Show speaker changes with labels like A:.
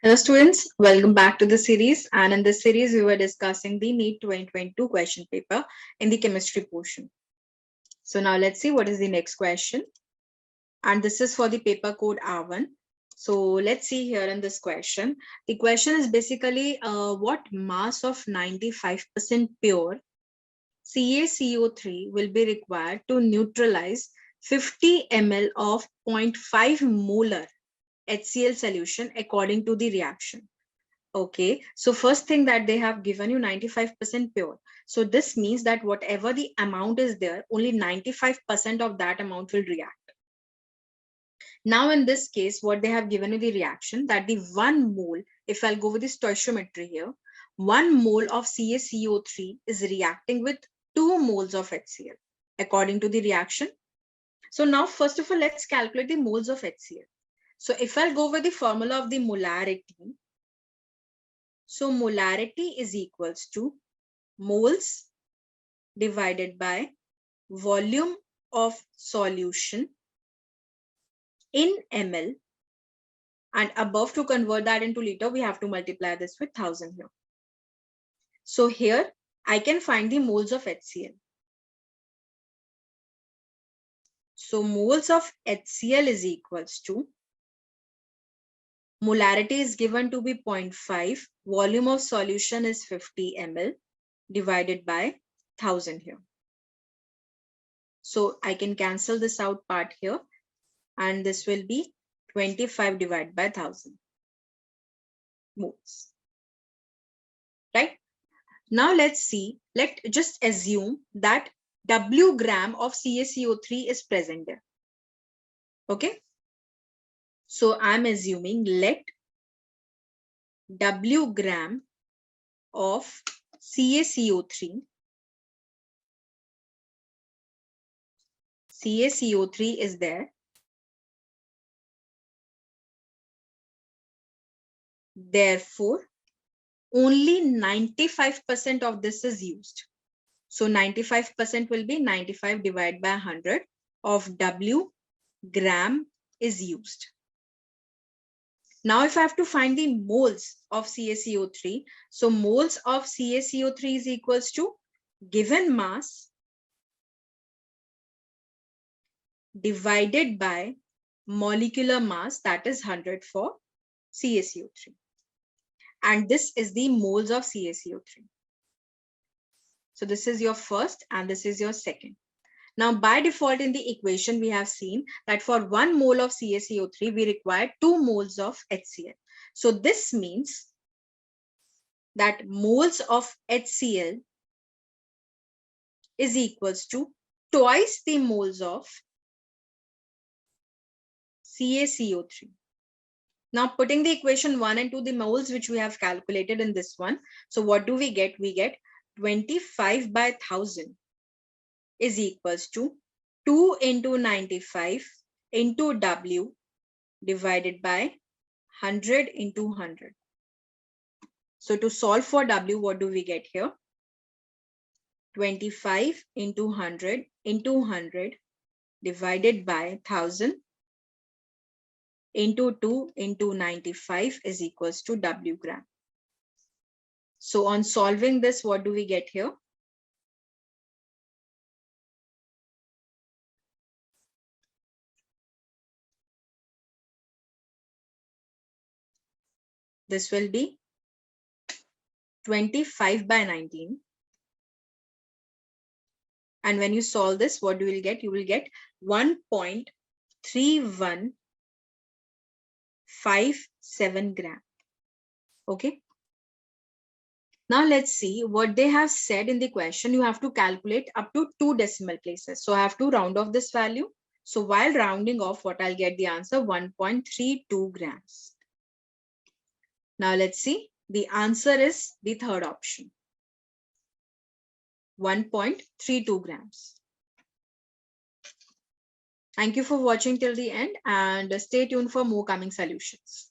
A: Hello students, welcome back to the series, and in this series we were discussing the NEET 2022 question paper in the chemistry portion. So now let's see what is the next question, and this is for the paper code R1. So let's see here in this question. The question is basically what mass of 95% pure CaCO3 will be required to neutralize 50 ml of 0.5 molar HCl solution according to the reaction. Okay, so first thing that they have given you 95% pure. So this means that whatever the amount is there, only 95% of that amount will react. Now in this case, what they have given you the reaction that the 1 mole, if I'll go with the stoichiometry here, 1 mole of CaCO3 is reacting with 2 moles of HCl according to the reaction. So now first of all, let's calculate the moles of HCl. So if I'll go with the formula of the molarity, so molarity is equals to moles divided by volume of solution in ml, and above, to convert that into liter, we have to multiply this with 1000 here. So here I can find the moles of HCl. So moles of HCl is equals to, molarity is given to be 0.5, volume of solution is 50 ml divided by 1000 here. So I can cancel this out part here, and this will be 25 divided by 1000 moles. Right? Now let's see, let's just assume that W gram of CaCO3 is present there. Okay? So I'm assuming let W gram of CaCO3 is there. Therefore, only 95% of this is used. So 95% will be 95 divided by 100 of W gram is used. Now if I have to find the moles of CaCO3, so moles of CaCO3 is equals to given mass divided by molecular mass, that is 100 for CaCO3. And this is the moles of CaCO3. So this is your first and this is your second. Now by default in the equation, we have seen that for 1 mole of CaCO3, we require 2 moles of HCl. So this means that moles of HCl is equals to twice the moles of CaCO3. Now putting the equation 1 and 2, the moles which we have calculated in this one. So what do we get? We get 25 by 1000 is equals to 2 into 95 into W divided by 100 into 100. So to solve for W, what do we get here? 25 into 100 into 100 divided by 1000 into 2 into 95 is equals to W gram. So on solving this, what do we get here? This will be 25 by 19. And when you solve this, what you will get? You will get 1.3157 gram. Okay. Now let's see what they have said in the question. You have to calculate up to 2 decimal places. So I have to round off this value. So while rounding off, what I'll get the answer 1.32 grams. Now let's see. The answer is the third option. 1.32 grams. Thank you for watching till the end and stay tuned for more coming solutions.